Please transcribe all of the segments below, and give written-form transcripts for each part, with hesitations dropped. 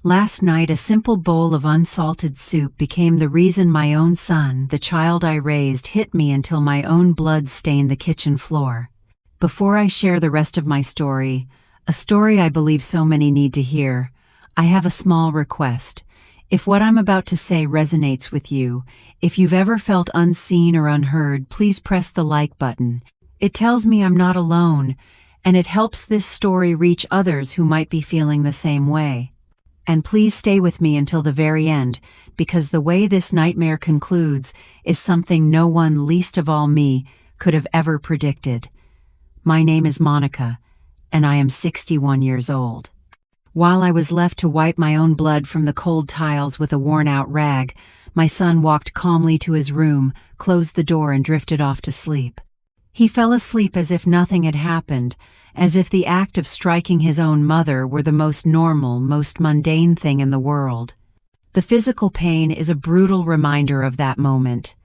Last night, a simple bowl of unsalted soup became the reason my own son, the child I raised, hit me until my own blood stained the kitchen floor. Before I share the rest of my story, a story I believe so many need to hear, I have a small request. If what I'm about to say resonates with you, if you've ever felt unseen or unheard, please press the like button. It tells me I'm not alone, and it helps this story reach others who might be feeling the same way. And please stay with me until the very end, because the way this nightmare concludes is something no one, least of all me, could have ever predicted. My name is Monica, and I am 61 years old. While I was left to wipe my own blood from the cold tiles with a worn-out rag, my son walked calmly to his room, closed the door, and drifted off to sleep. He fell asleep as if nothing had happened, as if the act of striking his own mother were the most normal, most mundane thing in the world. The physical pain is a brutal reminder of that moment.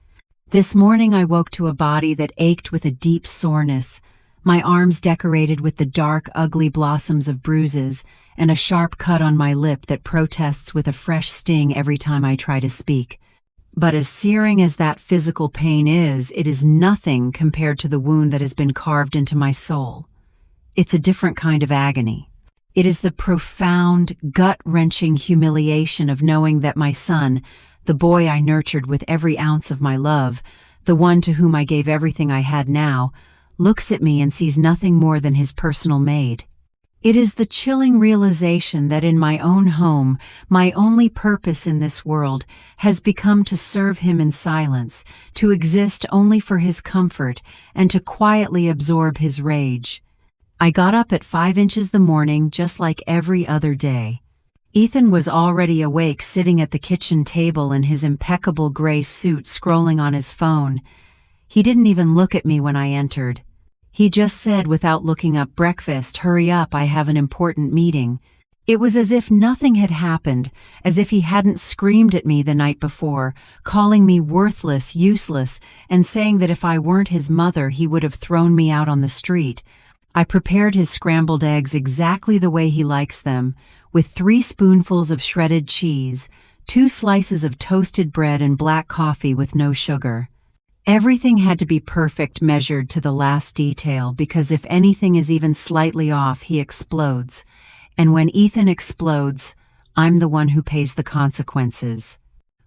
This morning I woke to a body that ached with a deep soreness, my arms decorated with the dark, ugly blossoms of bruises, and a sharp cut on my lip that protests with a fresh sting every time I try to speak. But as searing as that physical pain is, it is nothing compared to the wound that has been carved into my soul. It's a different kind of agony. It is the profound, gut-wrenching humiliation of knowing that my son, the boy I nurtured with every ounce of my love, the one to whom I gave everything I had now, looks at me and sees nothing more than his personal maid. It is the chilling realization that in my own home, my only purpose in this world has become to serve him in silence, to exist only for his comfort, and to quietly absorb his rage. I got up at 5 inches the morning just like every other day. Ethan was already awake, sitting at the kitchen table in his impeccable gray suit, scrolling on his phone. He didn't even look at me when I entered. He just said, without looking up, "Breakfast, hurry up, I have an important meeting." It was as if nothing had happened, as if he hadn't screamed at me the night before, calling me worthless, useless, and saying that if I weren't his mother he would have thrown me out on the street. I prepared his scrambled eggs exactly the way he likes them, with 3 spoonfuls of shredded cheese, 2 slices of toasted bread, and black coffee with no sugar. Everything had to be perfect, measured to the last detail, because if anything is even slightly off, he explodes. And when Ethan explodes, I'm the one who pays the consequences.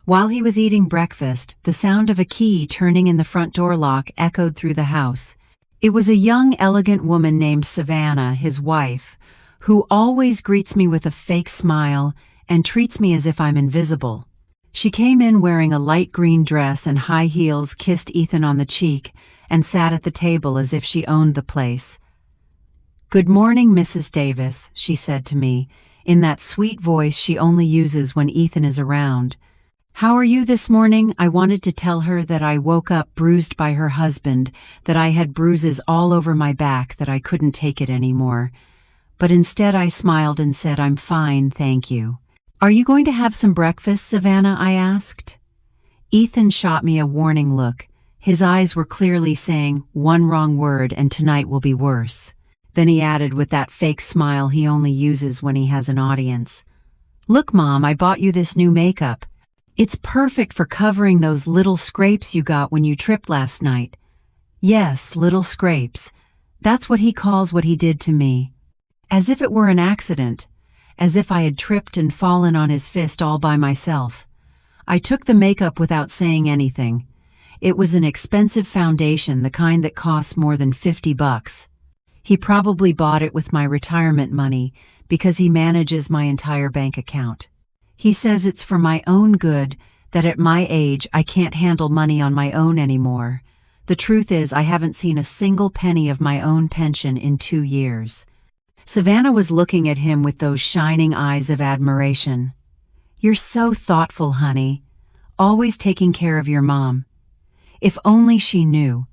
While he was eating breakfast, the sound of a key turning in the front door lock echoed through the house. It was a young, elegant woman named Savannah, his wife, who always greets me with a fake smile and treats me as if I'm invisible. She came in wearing a light green dress and high heels, kissed Ethan on the cheek, and sat at the table as if she owned the place. "Good morning, Mrs. Davis," she said to me, in that sweet voice she only uses when Ethan is around. "How are you this morning?" I wanted to tell her that I woke up bruised by her husband, that I had bruises all over my back, that I couldn't take it anymore. But instead I smiled and said, "I'm fine, thank you." "Are you going to have some breakfast, Savannah?" I asked. Ethan shot me a warning look. His eyes were clearly saying, "One wrong word and tonight will be worse." Then he added with that fake smile he only uses when he has an audience, "Look, Mom, I bought you this new makeup. It's perfect for covering those little scrapes you got when you tripped last night." Yes, little scrapes. That's what he calls what he did to me. As if it were an accident. As if I had tripped and fallen on his fist all by myself. I took the makeup without saying anything. It was an expensive foundation, the kind that costs more than $50. He probably bought it with my retirement money because he manages my entire bank account. He says it's for my own good, that at my age I can't handle money on my own anymore. The truth is I haven't seen a single penny of my own pension in 2 years. Savannah was looking at him with those shining eyes of admiration. "You're so thoughtful, honey. Always taking care of your mom." If only she knew.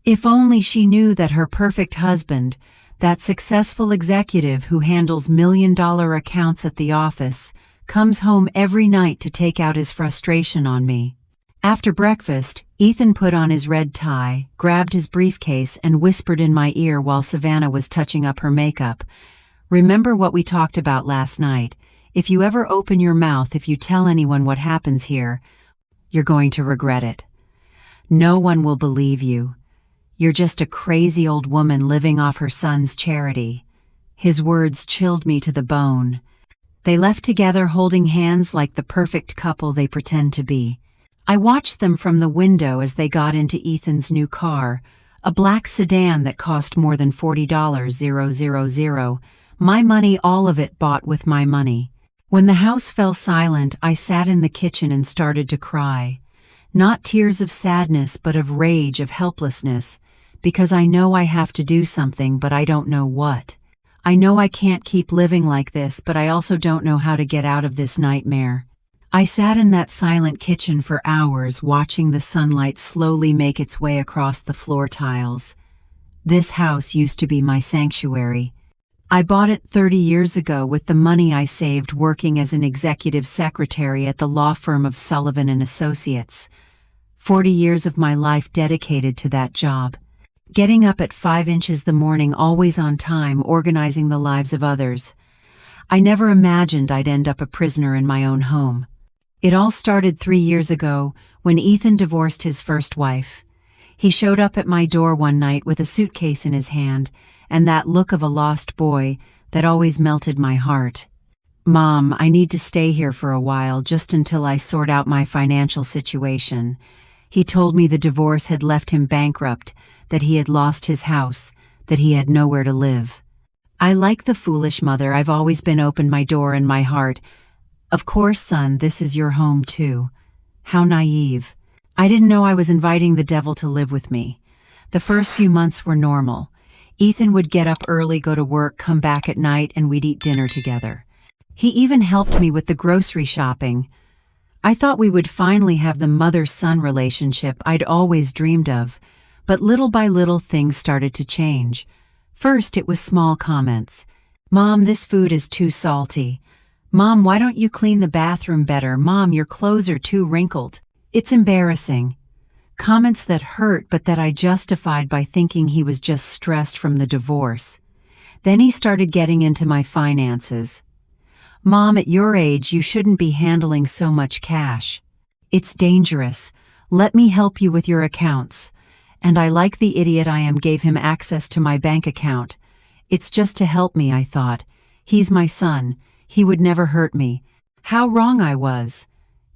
If only she knew that her perfect husband, that successful executive who handles million-dollar accounts at the office, comes home every night to take out his frustration on me. After breakfast, Ethan put on his red tie, grabbed his briefcase, and whispered in my ear while Savannah was touching up her makeup, "Remember what we talked about last night. If you ever open your mouth, if you tell anyone what happens here, you're going to regret it. No one will believe you. You're just a crazy old woman living off her son's charity." His words chilled me to the bone. They left together holding hands like the perfect couple they pretend to be. I watched them from the window as they got into Ethan's new car, a black sedan that cost more than $40,000. My money, all of it bought with my money. When the house fell silent, I sat in the kitchen and started to cry. Not tears of sadness, but of rage, of helplessness, because I know I have to do something, but I don't know what. I know I can't keep living like this, but I also don't know how to get out of this nightmare. I sat in that silent kitchen for hours, watching the sunlight slowly make its way across the floor tiles. This house used to be my sanctuary. I bought it 30 years ago with the money I saved working as an executive secretary at the law firm of Sullivan and Associates. 40 years of my life dedicated to that job. Getting up at 5 inches the morning, always on time, organizing the lives of others. I never imagined I'd end up a prisoner in my own home. It all started 3 years ago when Ethan divorced his first wife. He showed up at my door one night with a suitcase in his hand and that look of a lost boy that always melted my heart. "Mom, I need to stay here for a while, just until I sort out my financial situation." He told me the divorce had left him bankrupt, that he had lost his house, that he had nowhere to live. I, like the foolish mother I've always been, opened my door and my heart. "Of course, son, this is your home too." How naive. I didn't know I was inviting the devil to live with me. The first few months were normal. Ethan would get up early, go to work, come back at night, and we'd eat dinner together. He even helped me with the grocery shopping. I thought we would finally have the mother-son relationship I'd always dreamed of, but little by little things started to change. First, it was small comments. "Mom, this food is too salty." "Mom, why don't you clean the bathroom better?" "Mom, your clothes are too wrinkled." It's embarrassing. Comments that hurt, but that I justified by thinking he was just stressed from the divorce. Then he started getting into my finances. "Mom, at your age, you shouldn't be handling so much cash. It's dangerous. Let me help you with your accounts." And I, like the idiot I am, gave him access to my bank account. It's just to help me, I thought. He's my son. He would never hurt me. How wrong I was.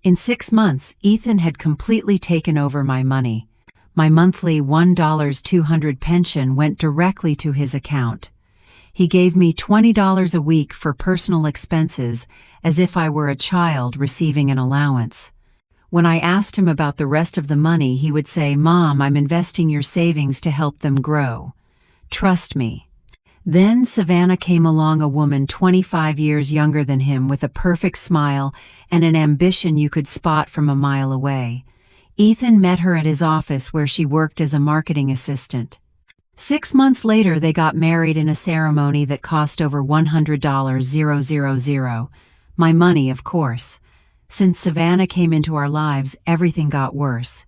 In 6 months, Ethan had completely taken over my money. My monthly $1.200 pension went directly to his account. He gave me $20 a week for personal expenses, as if I were a child receiving an allowance. When I asked him about the rest of the money, he would say, "Mom, I'm investing your savings to help them grow. Trust me." Then Savannah came along, a woman 25 years younger than him, with a perfect smile and an ambition you could spot from a mile away. Ethan met her at his office where she worked as a marketing assistant. 6 months later, they got married in a ceremony that cost over $100,000. My money, of course. Since Savannah came into our lives, everything got worse.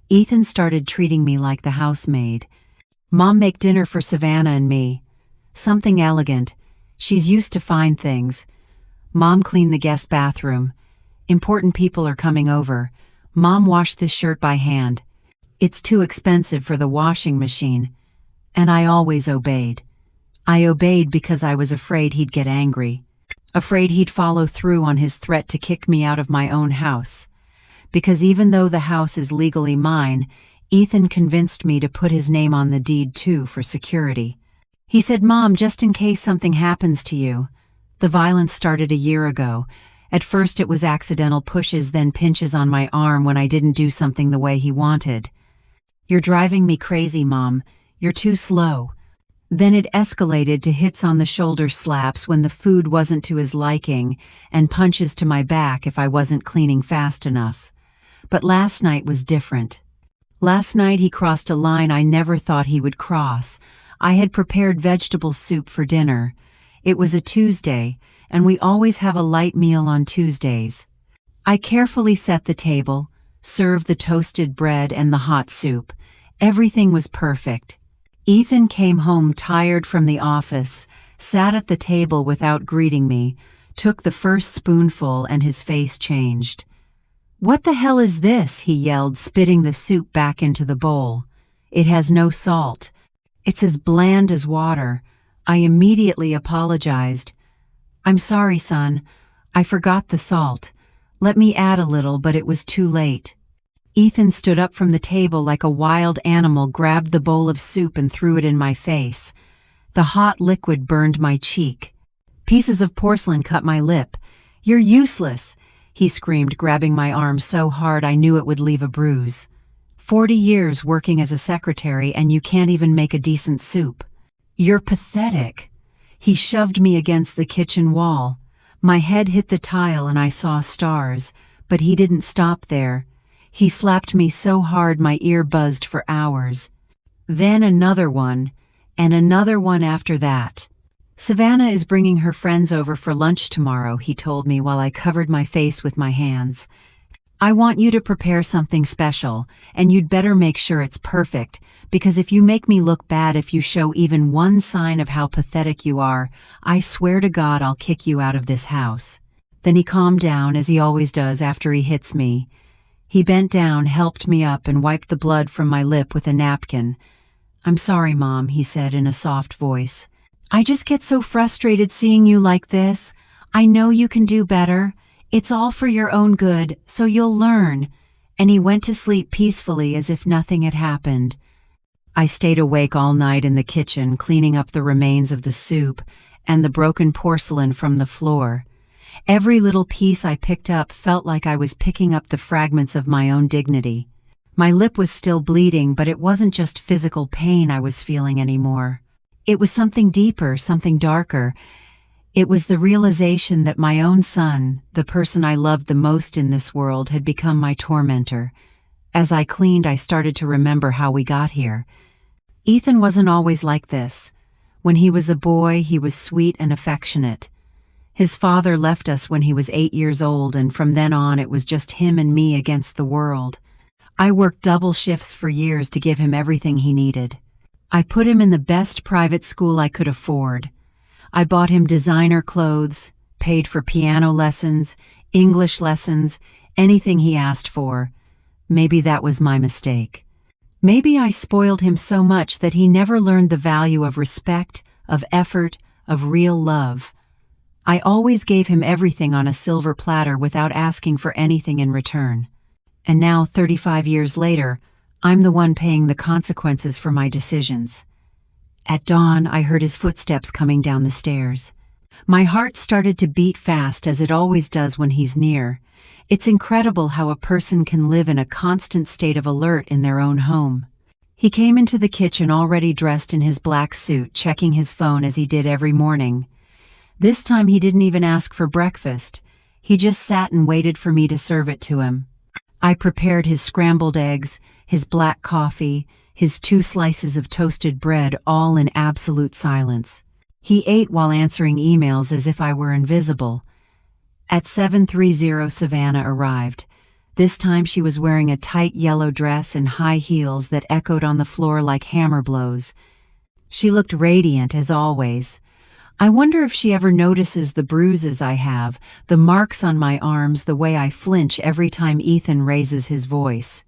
Ethan started treating me like the housemaid. "Mom, make dinner for Savannah and me. Something elegant. She's used to fine things." "Mom, clean the guest bathroom. Important people are coming over." "Mom, wash this shirt by hand. It's too expensive for the washing machine." And I always obeyed. I obeyed because I was afraid he'd get angry. Afraid he'd follow through on his threat to kick me out of my own house. Because even though the house is legally mine, Ethan convinced me to put his name on the deed too, for security. He said, "Mom, just in case something happens to you." The violence started a year ago. At first it was accidental pushes, then pinches on my arm when I didn't do something the way he wanted. "You're driving me crazy, Mom. You're too slow." Then it escalated to hits on the shoulder, slaps when the food wasn't to his liking, and punches to my back if I wasn't cleaning fast enough. But last night was different. Last night he crossed a line I never thought he would cross. I had prepared vegetable soup for dinner. It was a Tuesday, and we always have a light meal on Tuesdays. I carefully set the table, served the toasted bread and the hot soup. Everything was perfect. Ethan came home tired from the office, sat at the table without greeting me, took the first spoonful, and his face changed. "What the hell is this?" he yelled, spitting the soup back into the bowl. "It has no salt. It's as bland as water." I immediately apologized. "I'm sorry, son. I forgot the salt. Let me add a little," but it was too late. Ethan stood up from the table like a wild animal, grabbed the bowl of soup and threw it in my face. The hot liquid burned my cheek. Pieces of porcelain cut my lip. "You're useless," he screamed, grabbing my arm so hard I knew it would leave a bruise. 40 years working as a secretary and you can't even make a decent soup. "You're pathetic." He shoved me against the kitchen wall. My head hit the tile and I saw stars, but he didn't stop there. He slapped me so hard my ear buzzed for hours. Then another one, and another one after that. "Savannah is bringing her friends over for lunch tomorrow," he told me while I covered my face with my hands. "I want you to prepare something special, and you'd better make sure it's perfect, because if you make me look bad, if you show even one sign of how pathetic you are, I swear to God I'll kick you out of this house." Then he calmed down, as he always does after he hits me. He bent down, helped me up, and wiped the blood from my lip with a napkin. "I'm sorry, Mom," he said in a soft voice. "I just get so frustrated seeing you like this. I know you can do better. It's all for your own good, so you'll learn." And he went to sleep peacefully as if nothing had happened. I stayed awake all night in the kitchen, cleaning up the remains of the soup and the broken porcelain from the floor. Every little piece I picked up felt like I was picking up the fragments of my own dignity. My lip was still bleeding, but it wasn't just physical pain I was feeling anymore. It was something deeper, something darker. It was the realization that my own son, the person I loved the most in this world, had become my tormentor. As I cleaned, I started to remember how we got here. Ethan wasn't always like this. When he was a boy, he was sweet and affectionate. His father left us when he was 8 years old, and from then on it was just him and me against the world. I worked double shifts for years to give him everything he needed. I put him in the best private school I could afford. I bought him designer clothes, paid for piano lessons, English lessons, anything he asked for. Maybe that was my mistake. Maybe I spoiled him so much that he never learned the value of respect, of effort, of real love. I always gave him everything on a silver platter without asking for anything in return. And now, 35 years later, I'm the one paying the consequences for my decisions. At dawn, I heard his footsteps coming down the stairs. My heart started to beat fast, as it always does when he's near. It's incredible how a person can live in a constant state of alert in their own home. He came into the kitchen already dressed in his black suit, checking his phone as he did every morning. This time he didn't even ask for breakfast. He just sat and waited for me to serve it to him. I prepared his scrambled eggs, his black coffee, his 2 slices of toasted bread, all in absolute silence. He ate while answering emails as if I were invisible. At 7:30, Savannah arrived. This time she was wearing a tight yellow dress and high heels that echoed on the floor like hammer blows. She looked radiant as always. I wonder if she ever notices the bruises I have, the marks on my arms, the way I flinch every time Ethan raises his voice.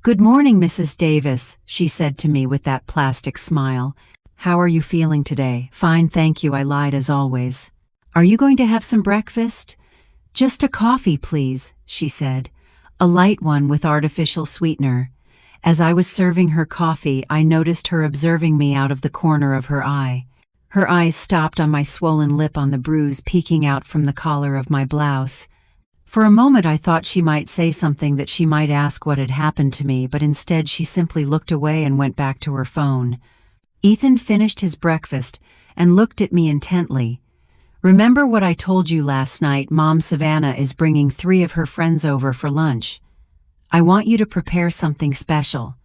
"Good morning, Mrs. Davis," she said to me with that plastic smile. "How are you feeling today?" "Fine, thank you," I lied as always. "Are you going to have some breakfast?" "Just a coffee, please," she said. "A light one with artificial sweetener." As I was serving her coffee, I noticed her observing me out of the corner of her eye. Her eyes stopped on my swollen lip, on the bruise peeking out from the collar of my blouse. For a moment I thought she might say something, that she might ask what had happened to me, but instead she simply looked away and went back to her phone. Ethan finished his breakfast and looked at me intently. "Remember what I told you last night? Mom, Savannah is bringing 3 of her friends over for lunch. I want you to prepare something special.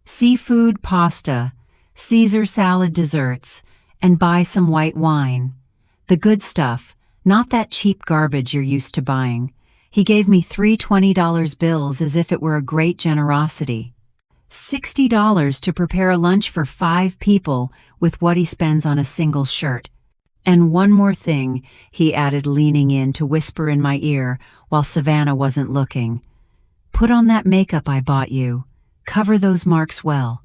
Seafood, pasta, Caesar salad, desserts, and buy some white wine. The good stuff, not that cheap garbage you're used to buying." He gave me 3 $20 bills as if it were a great generosity. $60 to prepare a lunch for 5 people with what he spends on a single shirt. "And one more thing," he added, leaning in to whisper in my ear while Savannah wasn't looking. "Put on that makeup I bought you. Cover those marks well.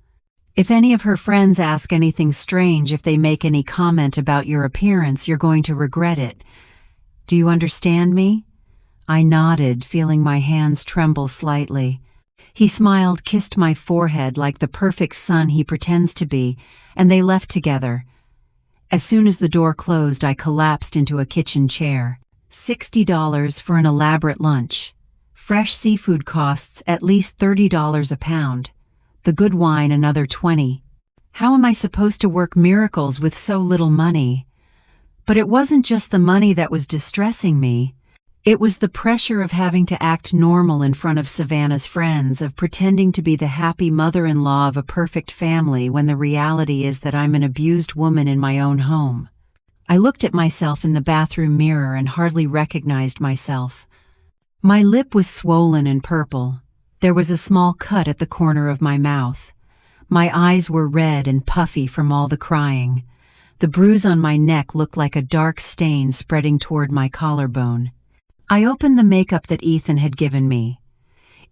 If any of her friends ask anything strange, if they make any comment about your appearance, you're going to regret it. Do you understand me?" I nodded, feeling my hands tremble slightly. He smiled, kissed my forehead like the perfect son he pretends to be, and they left together. As soon as the door closed, I collapsed into a kitchen chair. $60 for an elaborate lunch. Fresh seafood costs at least $30 a pound. The good wine another $20. How am I supposed to work miracles with so little money? But it wasn't just the money that was distressing me. It was the pressure of having to act normal in front of Savannah's friends, of pretending to be the happy mother-in-law of a perfect family when the reality is that I'm an abused woman in my own home. I looked at myself in the bathroom mirror and hardly recognized myself. My lip was swollen and purple. There was a small cut at the corner of my mouth. My eyes were red and puffy from all the crying. The bruise on my neck looked like a dark stain spreading toward my collarbone. I opened the makeup that Ethan had given me.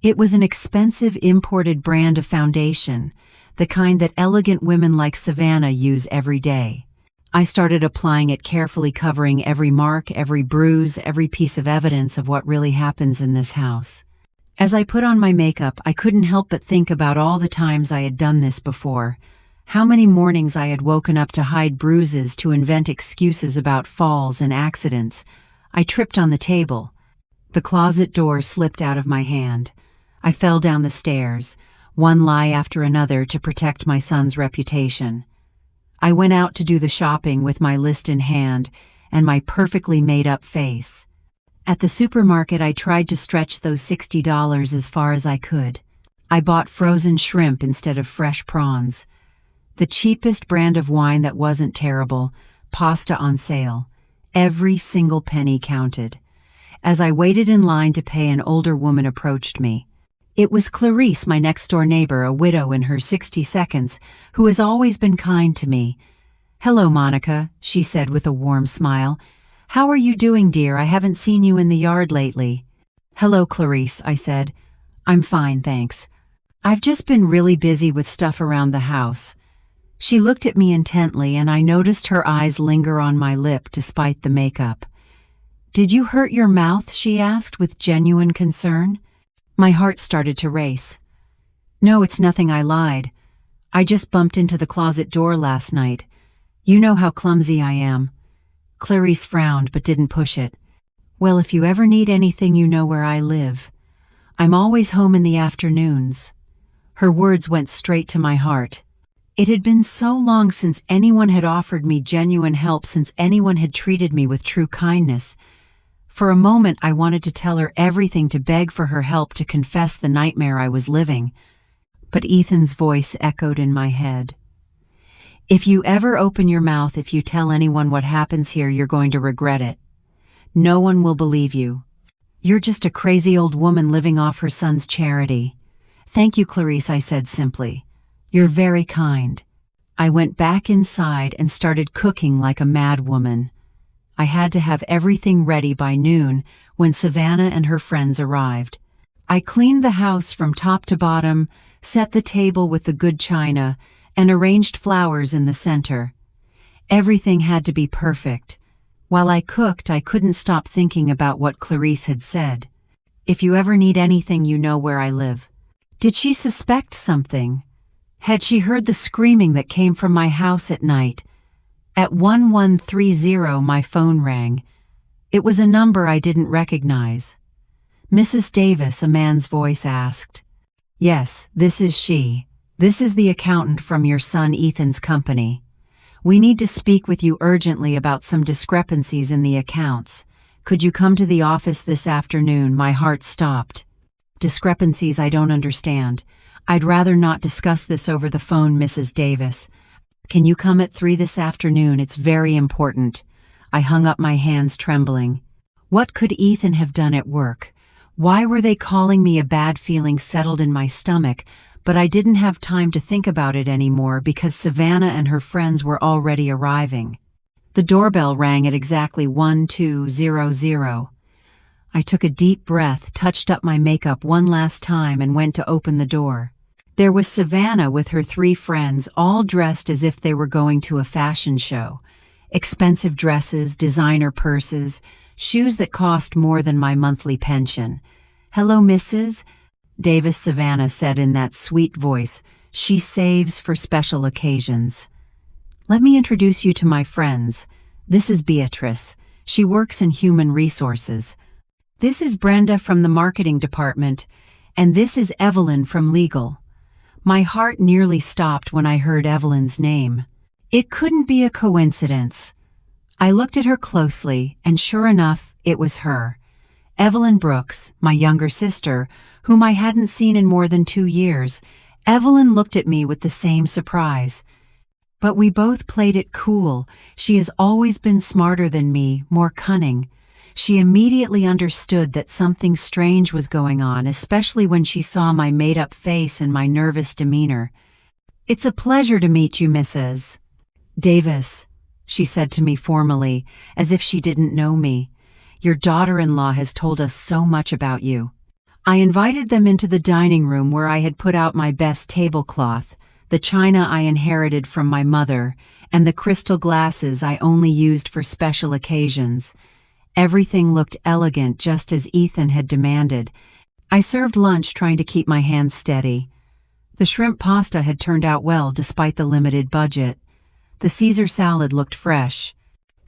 It was an expensive imported brand of foundation, the kind that elegant women like Savannah use every day. I started applying it carefully, covering every mark, every bruise, every piece of evidence of what really happens in this house. As I put on my makeup, I couldn't help but think about all the times I had done this before. How many mornings I had woken up to hide bruises, to invent excuses about falls and accidents. I tripped on the table. The closet door slipped out of my hand. I fell down the stairs, one lie after another to protect my son's reputation. I went out to do the shopping with my list in hand and my perfectly made-up face. At the supermarket, I tried to stretch those $60 as far as I could. I bought frozen shrimp instead of fresh prawns. The cheapest brand of wine that wasn't terrible, pasta on sale. Every single penny counted. As I waited in line to pay, an older woman approached me. It was Clarice, my next-door neighbor, a widow in her 60s, who has always been kind to me. "Hello, Monica," she said with a warm smile. "How are you doing, dear? I haven't seen you in the yard lately." "Hello, Clarice," I said. "I'm fine, thanks. I've just been really busy with stuff around the house." She looked at me intently, and I noticed her eyes linger on my lip despite the makeup. "Did you hurt your mouth?" she asked with genuine concern. My heart started to race. "No, it's nothing," I lied. "I just bumped into the closet door last night. You know how clumsy I am." Clarice frowned but didn't push it. "Well, if you ever need anything, you know where I live. I'm always home in the afternoons." Her words went straight to my heart. It had been so long since anyone had offered me genuine help, since anyone had treated me with true kindness. For a moment, I wanted to tell her everything, to beg for her help, to confess the nightmare I was living. But Ethan's voice echoed in my head. "If you ever open your mouth, if you tell anyone what happens here, you're going to regret it. No one will believe you. You're just a crazy old woman living off her son's charity." "Thank you, Clarice," I said simply. "You're very kind." I went back inside and started cooking like a mad woman. I had to have everything ready by noon when Savannah and her friends arrived. I cleaned the house from top to bottom, set the table with the good china, and arranged flowers in the center. Everything had to be perfect. While I cooked, I couldn't stop thinking about what Clarice had said. "If you ever need anything, you know where I live." Did she suspect something? Had she heard the screaming that came from my house at night? At 1130, my phone rang. It was a number I didn't recognize. "Mrs. Davis," a man's voice asked. "Yes, this is she. This is the accountant from your son Ethan's company. We need to speak with you urgently about some discrepancies in the accounts. Could you come to the office this afternoon?" My heart stopped. "Discrepancies? I don't understand. I'd rather not discuss this over the phone, Mrs. Davis. Can you come at 3 this afternoon? It's very important." I hung up, my hands trembling. What could Ethan have done at work? Why were they calling me? A bad feeling settled in my stomach, but I didn't have time to think about it anymore because Savannah and her friends were already arriving. The doorbell rang at exactly 1200. I took a deep breath, touched up my makeup one last time, and went to open the door. There was Savannah with her 3 friends, all dressed as if they were going to a fashion show. Expensive dresses, designer purses, shoes that cost more than my monthly pension. "Hello, Mrs. Davis," Savannah said in that sweet voice she saves for special occasions. "Let me introduce you to my friends. This is Beatrice. She works in human resources. This is Brenda from the marketing department, and this is Evelyn from legal." My heart nearly stopped when I heard Evelyn's name. It couldn't be a coincidence. I looked at her closely, and sure enough, it was her. Evelyn Brooks, my younger sister, whom I hadn't seen in more than 2 years. Evelyn looked at me with the same surprise. But we both played it cool. She has always been smarter than me, more cunning. She immediately understood that something strange was going on, especially when she saw my made-up face and my nervous demeanor. "It's a pleasure to meet you, Mrs. Davis," she said to me formally, as if she didn't know me. "Your daughter-in-law has told us so much about you." I invited them into the dining room where I had put out my best tablecloth, the china I inherited from my mother, and the crystal glasses I only used for special occasions. Everything looked elegant, just as Ethan had demanded. I served lunch, trying to keep my hands steady. The shrimp pasta had turned out well despite the limited budget. The Caesar salad looked fresh.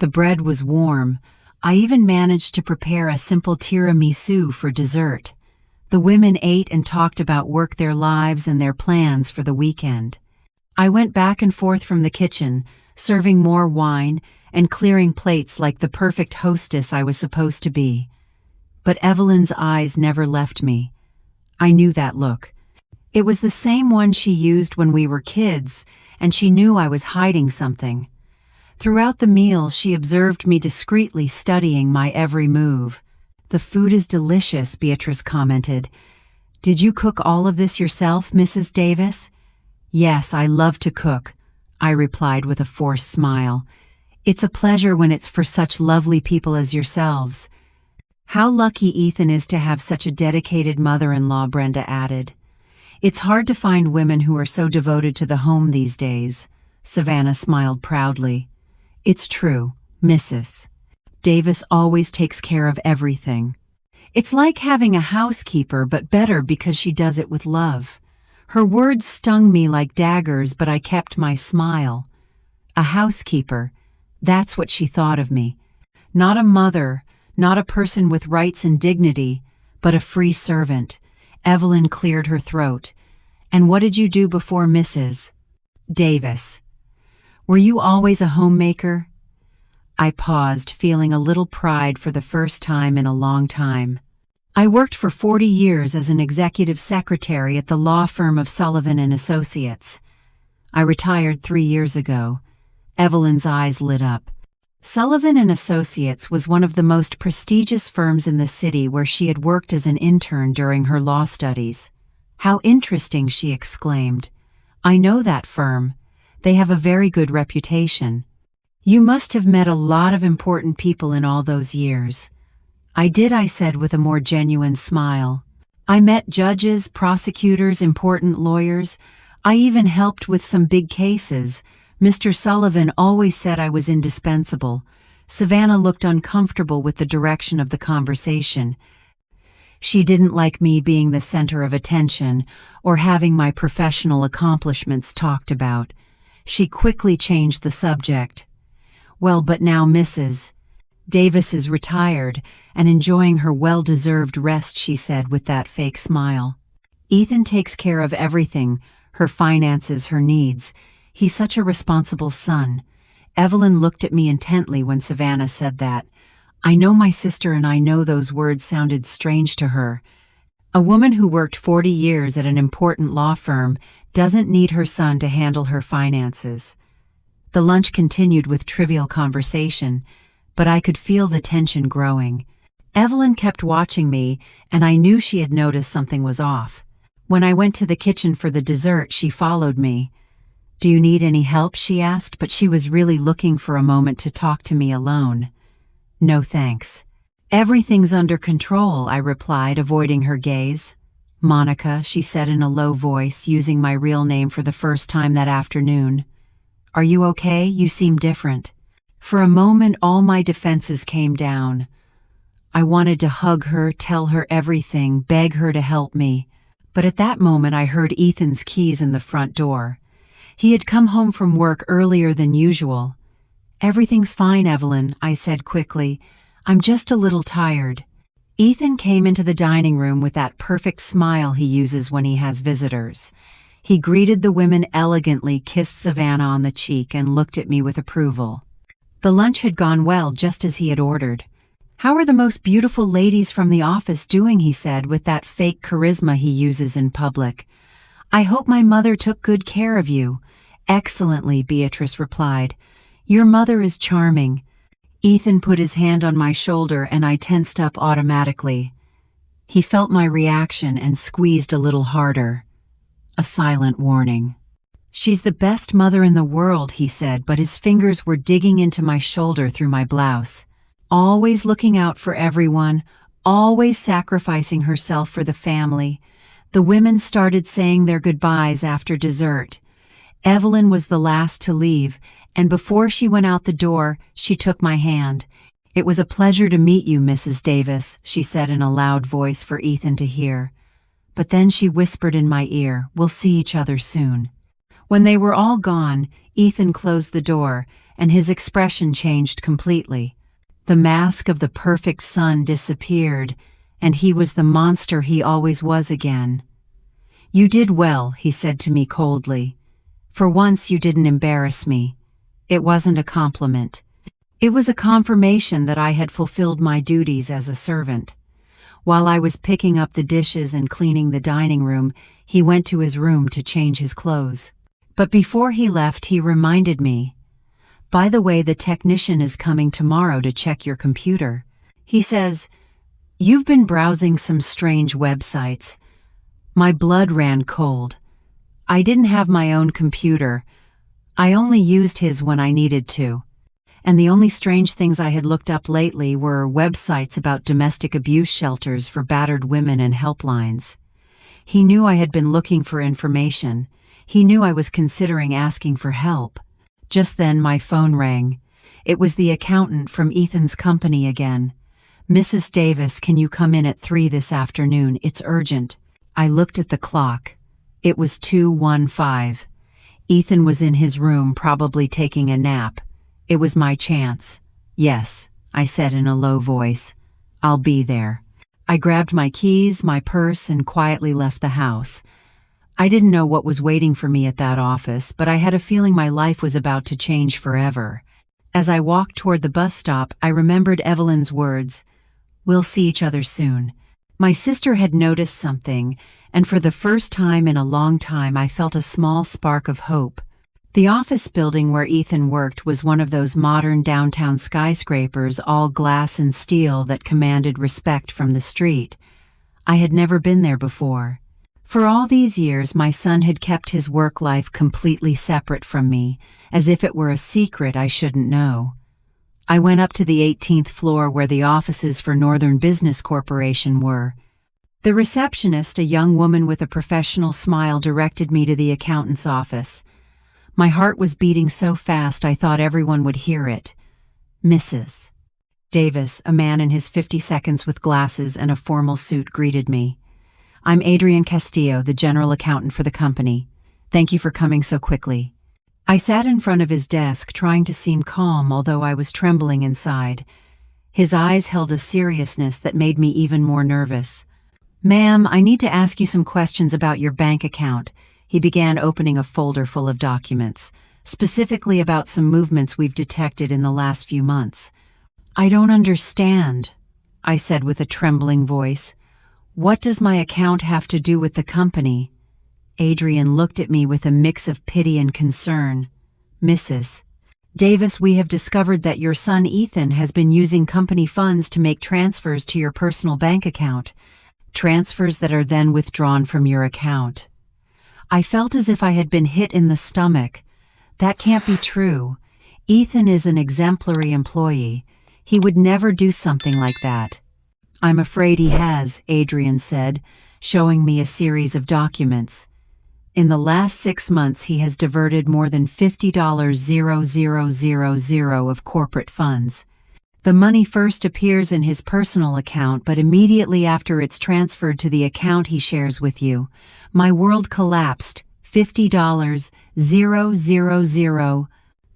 The bread was warm. I even managed to prepare a simple tiramisu for dessert. The women ate and talked about work, their lives, and their plans for the weekend. I went back and forth from the kitchen, serving more wine and clearing plates like the perfect hostess I was supposed to be. But Evelyn's eyes never left me. I knew that look. It was the same one she used when we were kids, and she knew I was hiding something. Throughout the meal, she observed me discreetly, studying my every move. "The food is delicious," Beatrice commented. "Did you cook all of this yourself, Mrs. Davis?" "Yes, I love to cook," I replied with a forced smile. "It's a pleasure when it's for such lovely people as yourselves." "How lucky Ethan is to have such a dedicated mother-in-law," Brenda added. "It's hard to find women who are so devoted to the home these days." Savannah smiled proudly. "It's true, Mrs. Davis always takes care of everything. It's like having a housekeeper, but better because she does it with love." Her words stung me like daggers, but I kept my smile. A housekeeper, that's what she thought of me. Not a mother, not a person with rights and dignity, but a free servant. Evelyn cleared her throat. "And what did you do before Mrs. Davis? Were you always a homemaker?" I paused, feeling a little pride for the first time in a long time. "I worked for 40 years as an executive secretary at the law firm of Sullivan and Associates. I retired 3 years ago." Evelyn's eyes lit up. Sullivan and Associates was one of the most prestigious firms in the city, where she had worked as an intern during her law studies. "How interesting," she exclaimed. "I know that firm. They have a very good reputation. You must have met a lot of important people in all those years." "I did," I said with a more genuine smile. "I met judges, prosecutors, important lawyers. I even helped with some big cases. Mr. Sullivan always said I was indispensable." Savannah looked uncomfortable with the direction of the conversation. She didn't like me being the center of attention or having my professional accomplishments talked about. She quickly changed the subject. "Well, but now Mrs. Davis is retired and enjoying her well-deserved rest," she said with that fake smile. "Ethan takes care of everything, her finances, her needs. He's such a responsible son." Evelyn looked at me intently when Savannah said that. I know my sister, and I know those words sounded strange to her. A woman who worked 40 years at an important law firm doesn't need her son to handle her finances. The lunch continued with trivial conversation, but I could feel the tension growing. Evelyn kept watching me, and I knew she had noticed something was off. When I went to the kitchen for the dessert, she followed me. "Do you need any help?" she asked, but she was really looking for a moment to talk to me alone. "No thanks. Everything's under control," I replied, avoiding her gaze. "Monica," she said in a low voice, using my real name for the first time that afternoon. "Are you okay? You seem different." For a moment, all my defenses came down. I wanted to hug her, tell her everything, beg her to help me. But at that moment, I heard Ethan's keys in the front door. He had come home from work earlier than usual. "Everything's fine, Evelyn," I said quickly. "I'm just a little tired." Ethan came into the dining room with that perfect smile he uses when he has visitors. He greeted the women elegantly, kissed Savannah on the cheek, and looked at me with approval. The lunch had gone well, just as he had ordered. "How are the most beautiful ladies from the office doing?" he said, with that fake charisma he uses in public. "I hope my mother took good care of you." "Excellently," Beatrice replied. "Your mother is charming." Ethan put his hand on my shoulder and I tensed up automatically. He felt my reaction and squeezed a little harder. A silent warning. "She's the best mother in the world," he said, but his fingers were digging into my shoulder through my blouse. "Always looking out for everyone, always sacrificing herself for the family." The women started saying their goodbyes after dessert. Evelyn was the last to leave, and before she went out the door, she took my hand. "It was a pleasure to meet you, Mrs. Davis," she said in a loud voice for Ethan to hear. But then she whispered in my ear, "We'll see each other soon." When they were all gone, Ethan closed the door, and his expression changed completely. The mask of the perfect son disappeared, and he was the monster he always was again. "You did well," he said to me coldly. "For once you didn't embarrass me." It wasn't a compliment. It was a confirmation that I had fulfilled my duties as a servant. While I was picking up the dishes and cleaning the dining room, he went to his room to change his clothes. But before he left, he reminded me, "By the way, the technician is coming tomorrow to check your computer. He says, you've been browsing some strange websites." My blood ran cold. I didn't have my own computer. I only used his when I needed to. And the only strange things I had looked up lately were websites about domestic abuse shelters for battered women and helplines. He knew I had been looking for information. He knew I was considering asking for help. Just then my phone rang. It was the accountant from Ethan's company again. "Mrs. Davis, can you come in at 3 this afternoon? It's urgent." I looked at the clock. It was 2:15. Ethan was in his room, probably taking a nap. It was my chance. "Yes," I said in a low voice. "I'll be there." I grabbed my keys, my purse, and quietly left the house. I didn't know what was waiting for me at that office, but I had a feeling my life was about to change forever. As I walked toward the bus stop, I remembered Evelyn's words, "We'll see each other soon." My sister had noticed something, and for the first time in a long time I felt a small spark of hope. The office building where Ethan worked was one of those modern downtown skyscrapers, all glass and steel, that commanded respect from the street. I had never been there before. For all these years, my son had kept his work life completely separate from me, as if it were a secret I shouldn't know. I went up to the 18th floor where the offices for Northern Business Corporation were. The receptionist, a young woman with a professional smile, directed me to the accountant's office. My heart was beating so fast I thought everyone would hear it. "Mrs. Davis," a man in his 50s with glasses and a formal suit, greeted me. "I'm Adrian Castillo, the general accountant for the company. Thank you for coming so quickly." I sat in front of his desk, trying to seem calm, although I was trembling inside. His eyes held a seriousness that made me even more nervous. "Ma'am, I need to ask you some questions about your bank account." He began opening a folder full of documents, specifically about some movements we've detected in the last few months. "I don't understand," I said with a trembling voice. "What does my account have to do with the company?" Adrian looked at me with a mix of pity and concern. "Mrs. Davis, we have discovered that your son Ethan has been using company funds to make transfers to your personal bank account, transfers that are then withdrawn from your account." I felt as if I had been hit in the stomach. That can't be true. Ethan is an exemplary employee. He would never do something like that. I'm afraid he has, Adrian said, showing me a series of documents. In the last 6 months, he has diverted more than $50,000 of corporate funds. The money first appears in his personal account, but immediately after it's transferred to the account he shares with you. My world collapsed. $50,000.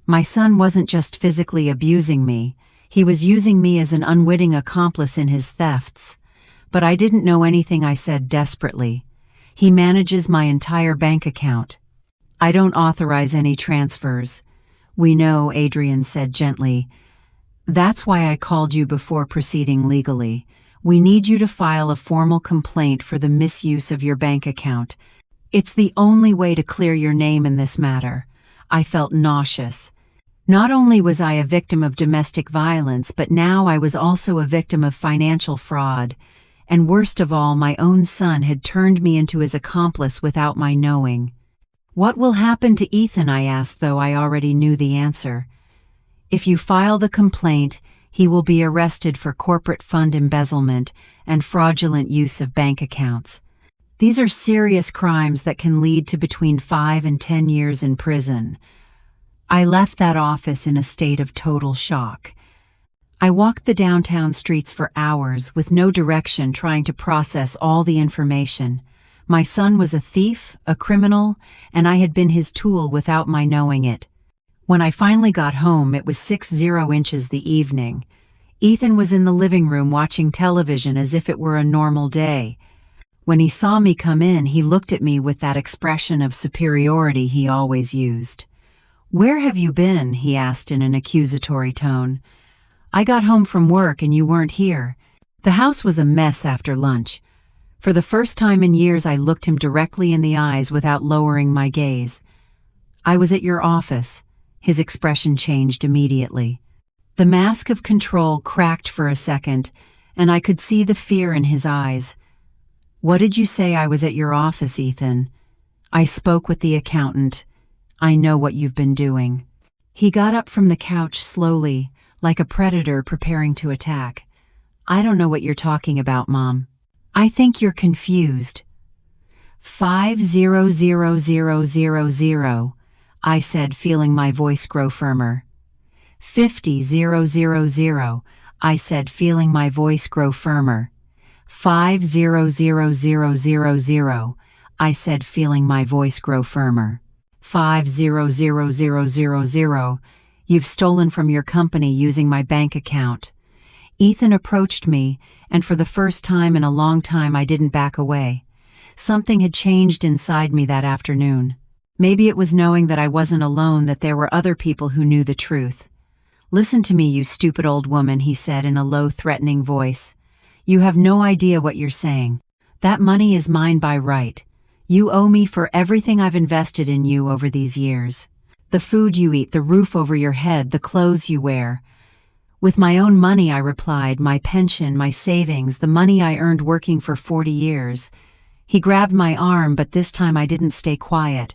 My son wasn't just physically abusing me. He was using me as an unwitting accomplice in his thefts. But I didn't know anything, I said desperately. He manages my entire bank account. I don't authorize any transfers. We know, Adrian said gently. That's why I called you before proceeding legally. We need you to file a formal complaint for the misuse of your bank account. It's the only way to clear your name in this matter. I felt nauseous. Not only was I a victim of domestic violence, but now I was also a victim of financial fraud. And worst of all, my own son had turned me into his accomplice without my knowing. What will happen to Ethan, I asked, though I already knew the answer. If you file the complaint, he will be arrested for corporate fund embezzlement and fraudulent use of bank accounts. These are serious crimes that can lead to between 5 and 10 years in prison. I left that office in a state of total shock. I walked the downtown streets for hours with no direction, trying to process all the information. My son was a thief, a criminal, and I had been his tool without my knowing it. When I finally got home, it was 6:00 the evening. Ethan was in the living room watching television as if it were a normal day. When he saw me come in, he looked at me with that expression of superiority he always used. "Where have you been?" he asked in an accusatory tone. "I got home from work and you weren't here." The house was a mess after lunch. For the first time in years, I looked him directly in the eyes without lowering my gaze. "I was at your office." His expression changed immediately. The mask of control cracked for a second, and I could see the fear in his eyes. "What did you say? I was at your office, Ethan?" "I spoke with the accountant. I know what you've been doing." He got up from the couch slowly, like a predator preparing to attack. "I don't know what you're talking about, Mom. I think you're confused." 50,000, I said, feeling my voice grow firmer. 50,000, I said, feeling my voice grow firmer. 50,000, I said, feeling my voice grow firmer. 50,000, you've stolen from your company using my bank account. Ethan approached me, and for the first time in a long time I didn't back away. Something had changed inside me that afternoon. Maybe it was knowing that I wasn't alone, that there were other people who knew the truth. "Listen to me, you stupid old woman," he said in a low, threatening voice. "You have no idea what you're saying. That money is mine by right. You owe me for everything I've invested in you over these years. The food you eat, the roof over your head, the clothes you wear." "With my own money," I replied, "my pension, my savings, the money I earned working for 40 years. He grabbed my arm, but this time I didn't stay quiet.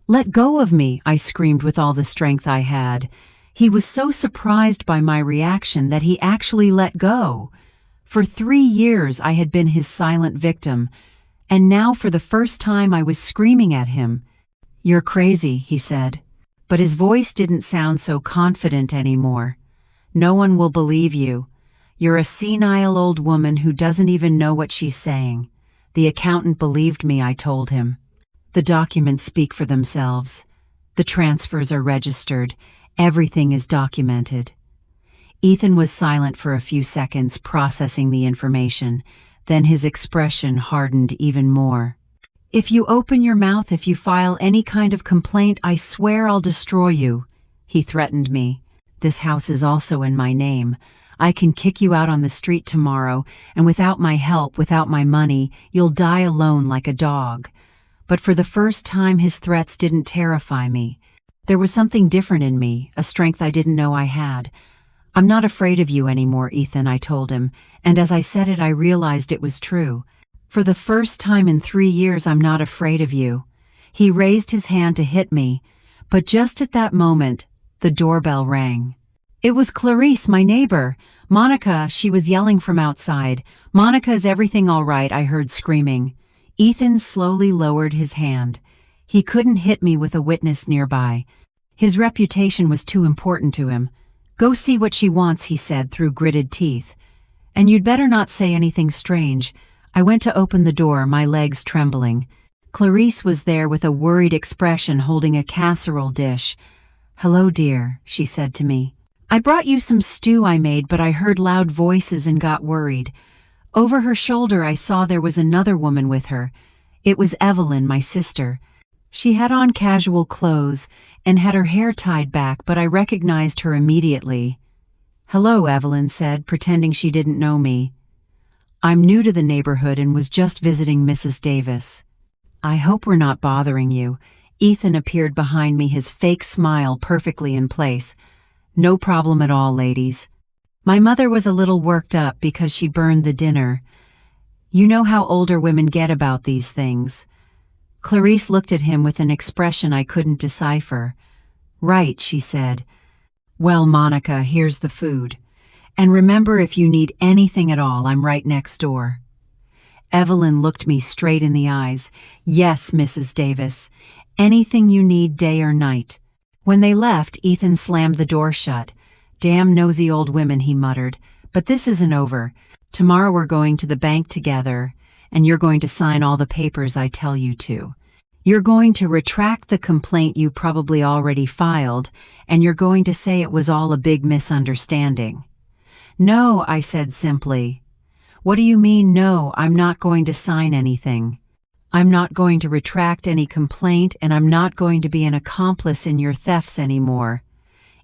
"Let go of me," I screamed with all the strength I had. He was so surprised by my reaction that he actually let go. For 3 years I had been his silent victim, and now for the first time I was screaming at him. "You're crazy," he said. But his voice didn't sound so confident anymore. "No one will believe you. You're a senile old woman who doesn't even know what she's saying." The accountant believed me, I told him. "The documents speak for themselves. The transfers are registered. Everything is documented." Ethan was silent for a few seconds, processing the information. Then his expression hardened even more. "If you open your mouth, if you file any kind of complaint, I swear I'll destroy you," he threatened me. "This house is also in my name. I can kick you out on the street tomorrow, and without my help, without my money, you'll die alone like a dog." But for the first time, his threats didn't terrify me. There was something different in me, a strength I didn't know I had. "I'm not afraid of you anymore, Ethan," I told him, and as I said it, I realized it was true. "For the first time in 3 years, I'm not afraid of you." He raised his hand to hit me, But just at that moment, the doorbell rang. It was Clarice, my neighbor. "Monica," she was yelling from outside. "Monica, is everything all right?" I heard screaming. Ethan slowly lowered his hand. He couldn't hit me with a witness nearby. His reputation was too important to him. "Go see what she wants," he said through gritted teeth. "And you'd better not say anything strange." I went to open the door, my legs trembling. Clarice was there with a worried expression, holding a casserole dish. "Hello, dear," she said to me. "I brought you some stew I made, but I heard loud voices and got worried." Over her shoulder I saw there was another woman with her. It was Evelyn, my sister. She had on casual clothes and had her hair tied back, but I recognized her immediately. "Hello," Evelyn said, pretending she didn't know me. "I'm new to the neighborhood and was just visiting Mrs. Davis." "I hope we're not bothering you." Ethan appeared behind me, his fake smile perfectly in place. "No problem at all, ladies. My mother was a little worked up because she burned the dinner. You know how older women get about these things." Clarice looked at him with an expression I couldn't decipher. "Right," she said. "Well, Monica, here's the food. And remember, if you need anything at all, I'm right next door." Evelyn looked me straight in the eyes. "Yes, Mrs. Davis. Anything you need, day or night." When they left, Ethan slammed the door shut. "Damn nosy old women," he muttered. "But this isn't over. Tomorrow we're going to the bank together, and you're going to sign all the papers I tell you to. You're going to retract the complaint you probably already filed, and you're going to say it was all a big misunderstanding." "No," I said simply. "What do you mean, no? I'm not going to sign anything. I'm not going to retract any complaint, and I'm not going to be an accomplice in your thefts anymore."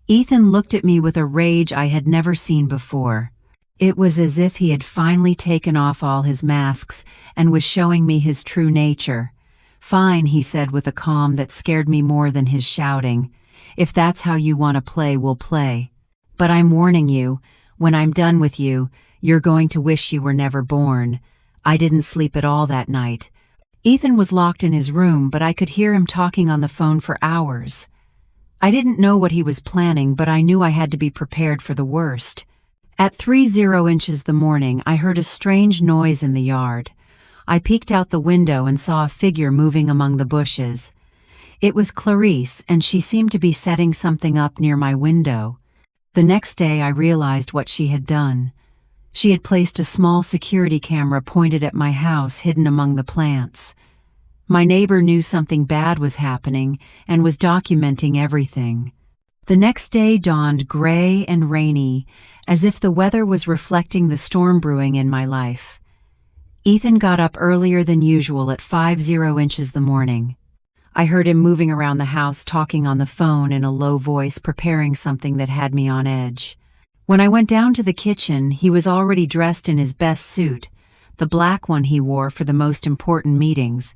Ethan looked at me with a rage I had never seen before. It was as if he had finally taken off all his masks and was showing me his true nature. "Fine," he said with a calm that scared me more than his shouting. "If that's how you want to play, we'll play. But I'm warning you, when I'm done with you, you're going to wish you were never born." I didn't sleep at all that night. Ethan was locked in his room, but I could hear him talking on the phone for hours. I didn't know what he was planning, but I knew I had to be prepared for the worst. At 3:00 the morning, I heard a strange noise in the yard. I peeked out the window and saw a figure moving among the bushes. It was Clarice, and she seemed to be setting something up near my window. The next day I realized what she had done. She had placed a small security camera pointed at my house, hidden among the plants. My neighbor knew something bad was happening and was documenting everything. The next day dawned gray and rainy, as if the weather was reflecting the storm brewing in my life. Ethan got up earlier than usual at 5:00 the morning. I heard him moving around the house, talking on the phone in a low voice, preparing something that had me on edge. When I went down to the kitchen, he was already dressed in his best suit, the black one he wore for the most important meetings.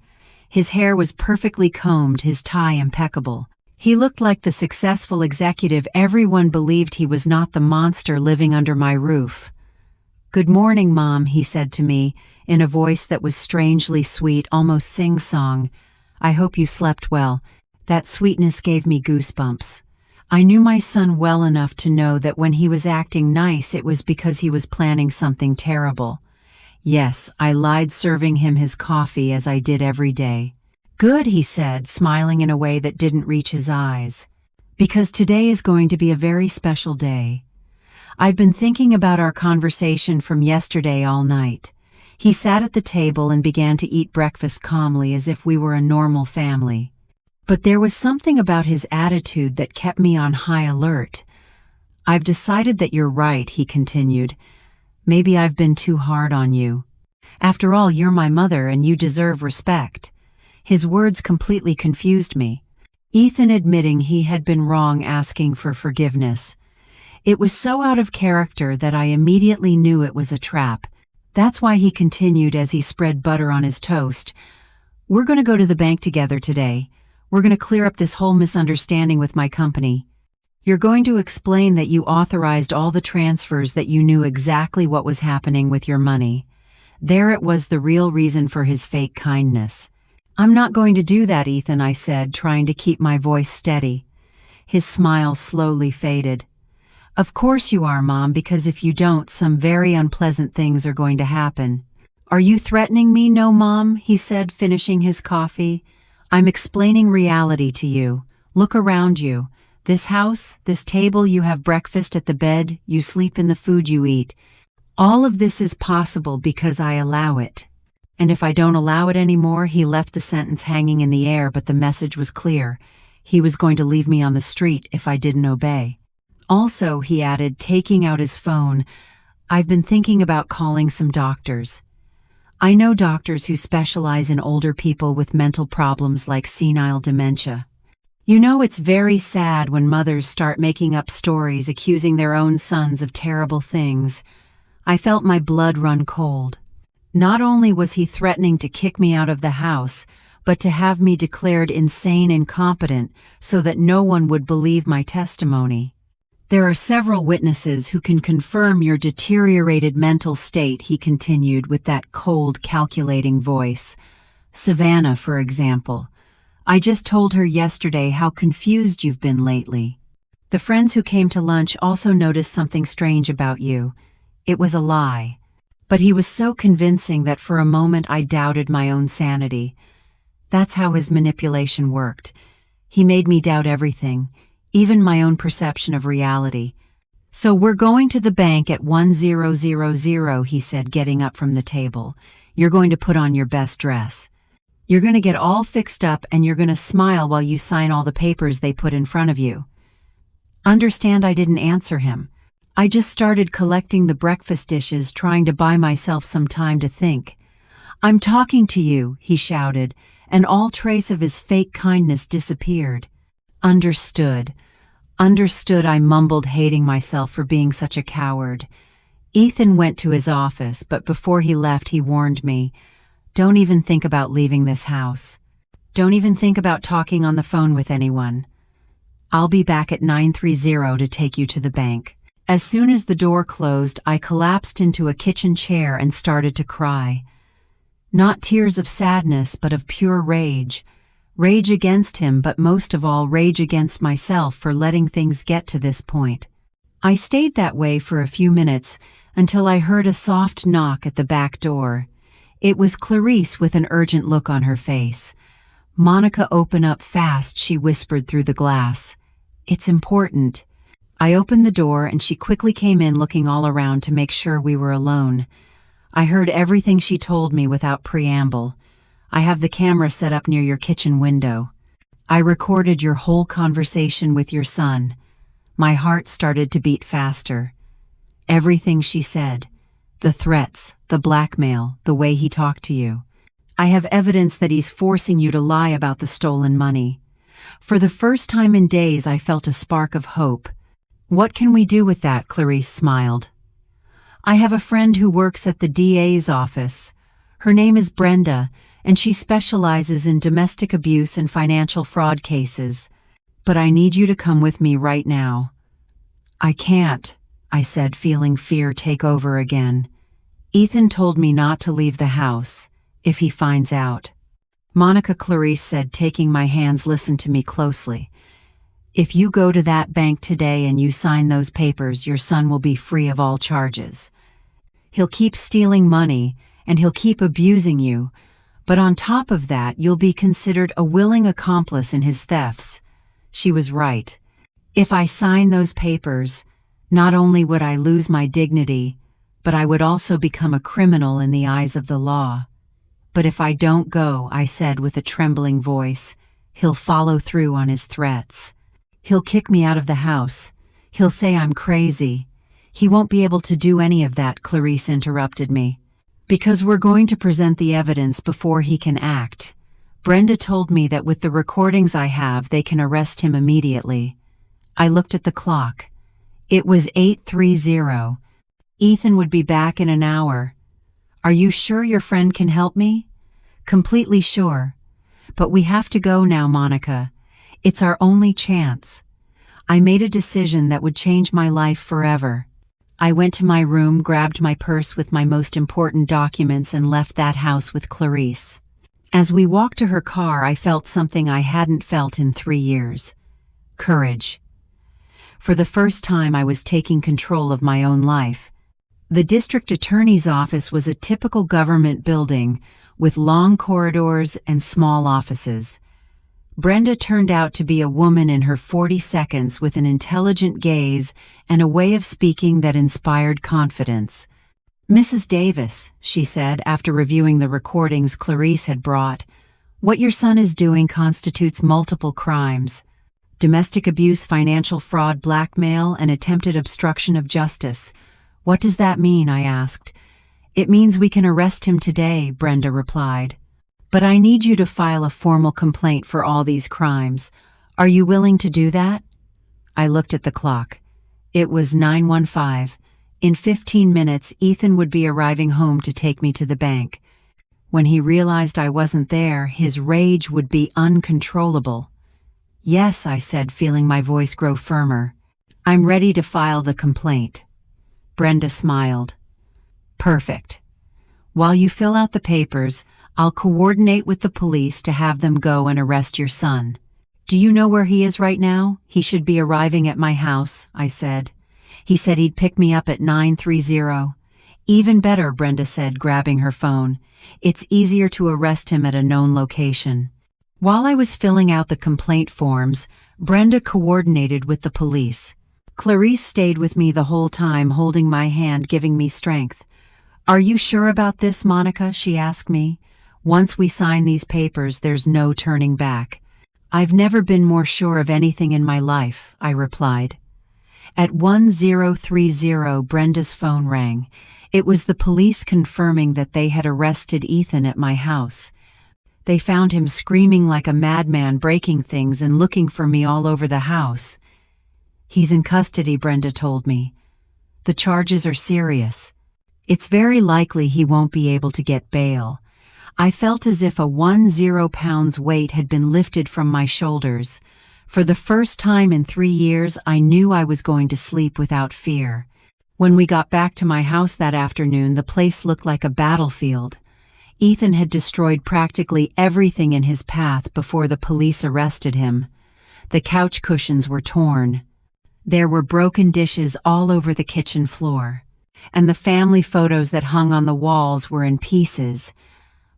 His hair was perfectly combed, his tie impeccable. He looked like the successful executive everyone believed he was, not the monster living under my roof. "Good morning, Mom," he said to me, in a voice that was strangely sweet, almost sing-song. "I hope you slept well." That sweetness gave me goosebumps. I knew my son well enough to know that when he was acting nice, it was because he was planning something terrible. Yes, I lied, serving him his coffee as I did every day. "Good," he said, smiling in a way that didn't reach his eyes. "Because today is going to be a very special day. I've been thinking about our conversation from yesterday all night." He sat at the table and began to eat breakfast calmly, as if we were a normal family. But there was something about his attitude that kept me on high alert. "I've decided that you're right," he continued. "Maybe I've been too hard on you. After all, you're my mother and you deserve respect." His words completely confused me. Ethan admitting he had been wrong, asking for forgiveness. It was so out of character that I immediately knew it was a trap. That's why he continued as he spread butter on his toast. "We're going to go to the bank together today. We're going to clear up this whole misunderstanding with my company. You're going to explain that you authorized all the transfers, that you knew exactly what was happening with your money." There it was, the real reason for his fake kindness. "I'm not going to do that, Ethan," I said, trying to keep my voice steady. His smile slowly faded. "Of course you are, Mom, because if you don't, some very unpleasant things are going to happen." "Are you threatening me?" "No, Mom," he said, finishing his coffee. "I'm explaining reality to you. Look around you. This house, this table, you have breakfast at the bed, you sleep in the food you eat. All of this is possible because I allow it. And if I don't allow it anymore," he left the sentence hanging in the air, but the message was clear. He was going to leave me on the street if I didn't obey. "Also," he added, taking out his phone, "I've been thinking about calling some doctors. I know doctors who specialize in older people with mental problems like senile dementia. You know, it's very sad when mothers start making up stories accusing their own sons of terrible things." I felt my blood run cold. Not only was he threatening to kick me out of the house, but to have me declared insane and incompetent so that no one would believe my testimony. "There are several witnesses who can confirm your deteriorated mental state," he continued with that cold, calculating voice. "Savannah, for example. I just told her yesterday how confused you've been lately. The friends who came to lunch also noticed something strange about you. It was a lie." But he was so convincing that for a moment I doubted my own sanity. That's how his manipulation worked. He made me doubt everything, even my own perception of reality. "So we're going to the bank at 1000, he said, getting up from the table. "You're going to put on your best dress. You're going to get all fixed up and you're going to smile while you sign all the papers they put in front of you." Understand, I didn't answer him. I just started collecting the breakfast dishes, trying to buy myself some time to think. "I'm talking to you," he shouted, and all trace of his fake kindness disappeared. "Understood. Understood," I mumbled, hating myself for being such a coward. Ethan went to his office, but before he left he warned me, "Don't even think about leaving this house. Don't even think about talking on the phone with anyone. I'll be back at 9:30 to take you to the bank." As soon as the door closed, I collapsed into a kitchen chair and started to cry. Not tears of sadness, but of pure rage. Rage against him, but most of all, rage against myself for letting things get to this point. I stayed that way for a few minutes until I heard a soft knock at the back door. It was Clarice with an urgent look on her face. "Monica, open up fast," she whispered through the glass. "It's important." I opened the door and she quickly came in, looking all around to make sure we were alone. I heard everything she told me without preamble. "I have the camera set up near your kitchen window. I recorded your whole conversation with your son." My heart started to beat faster. Everything she said. The threats, the blackmail, the way he talked to you. "I have evidence that he's forcing you to lie about the stolen money." For the first time in days, I felt a spark of hope. "What can we do with that?" Clarice smiled. "I have a friend who works at the DA's office. Her name is Brenda, and she specializes in domestic abuse and financial fraud cases. But I need you to come with me right now." "I can't," I said, feeling fear take over again. "Ethan told me not to leave the house, if he finds out." "Monica," Clarice said, taking my hands, "listen to me closely. If you go to that bank today and you sign those papers, your son will be free of all charges. He'll keep stealing money, and he'll keep abusing you, but on top of that, you'll be considered a willing accomplice in his thefts." She was right. If I signed those papers, not only would I lose my dignity, but I would also become a criminal in the eyes of the law. "But if I don't go," I said with a trembling voice, "he'll follow through on his threats. He'll kick me out of the house. He'll say I'm crazy." "He won't be able to do any of that," Clarice interrupted me, "because we're going to present the evidence before he can act. Brenda told me that with the recordings I have, they can arrest him immediately." I looked at the clock. It was 8:30. Ethan would be back in an hour. "Are you sure your friend can help me?" "Completely sure. But we have to go now, Monica. It's our only chance." I made a decision that would change my life forever. I went to my room, grabbed my purse with my most important documents, and left that house with Clarice. As we walked to her car, I felt something I hadn't felt in 3 years. Courage. For the first time, I was taking control of my own life. The district attorney's office was a typical government building with long corridors and small offices. Brenda turned out to be a woman in her 40s with an intelligent gaze and a way of speaking that inspired confidence. "Mrs. Davis," she said after reviewing the recordings Clarice had brought, "what your son is doing constitutes multiple crimes: domestic abuse, financial fraud, blackmail, and attempted obstruction of justice." "What does that mean?" I asked. "It means we can arrest him today," Brenda replied. "But I need you to file a formal complaint for all these crimes. Are you willing to do that?" I looked at the clock. It was 9:15. In 15 minutes, Ethan would be arriving home to take me to the bank. When he realized I wasn't there, his rage would be uncontrollable. "Yes," I said, feeling my voice grow firmer. "I'm ready to file the complaint." Brenda smiled. "Perfect. While you fill out the papers, I'll coordinate with the police to have them go and arrest your son." "Do you know where he is right now?" "He should be arriving at my house," I said. "He said he'd pick me up at 9:30. "Even better," Brenda said, grabbing her phone. "It's easier to arrest him at a known location." While I was filling out the complaint forms, Brenda coordinated with the police. Clarice stayed with me the whole time, holding my hand, giving me strength. "Are you sure about this, Monica?" she asked me. "Once we sign these papers, there's no turning back." "I've never been more sure of anything in my life," I replied. At 10:30, Brenda's phone rang. It was the police confirming that they had arrested Ethan at my house. They found him screaming like a madman, breaking things and looking for me all over the house. "He's in custody," Brenda told me. "The charges are serious. It's very likely he won't be able to get bail." I felt as if a 10 pounds weight had been lifted from my shoulders. For the first time in 3 years, I knew I was going to sleep without fear. When we got back to my house that afternoon, the place looked like a battlefield. Ethan had destroyed practically everything in his path before the police arrested him. The couch cushions were torn. There were broken dishes all over the kitchen floor, and the family photos that hung on the walls were in pieces.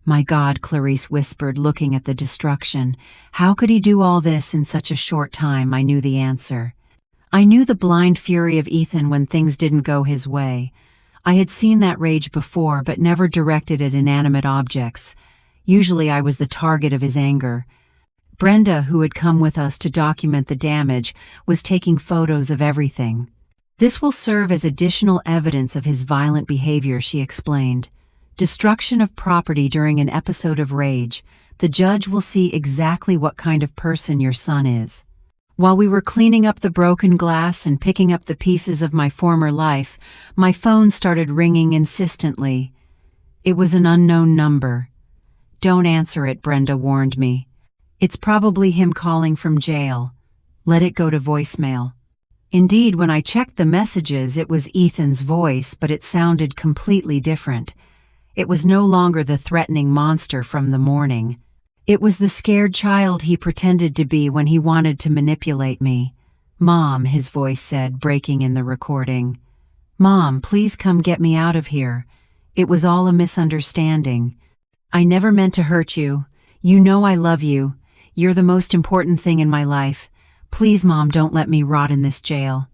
"My God," Clarice whispered, looking at the destruction. "How could he do all this in such a short time?" I knew the answer. I knew the blind fury of Ethan when things didn't go his way. I had seen that rage before, but never directed at inanimate objects. Usually I was the target of his anger. Brenda, who had come with us to document the damage, was taking photos of everything. "This will serve as additional evidence of his violent behavior," she explained. "Destruction of property during an episode of rage. The judge will see exactly what kind of person your son is." While we were cleaning up the broken glass and picking up the pieces of my former life, my phone started ringing insistently. It was an unknown number. "Don't answer it," Brenda warned me. "It's probably him calling from jail. Let it go to voicemail." Indeed, when I checked the messages, it was Ethan's voice, but it sounded completely different. It was no longer the threatening monster from the morning. It was the scared child he pretended to be when he wanted to manipulate me. "Mom," his voice said, breaking in the recording. "Mom, please come get me out of here. It was all a misunderstanding. I never meant to hurt you. You know I love you. You're the most important thing in my life. Please, Mom, don't let me rot in this jail.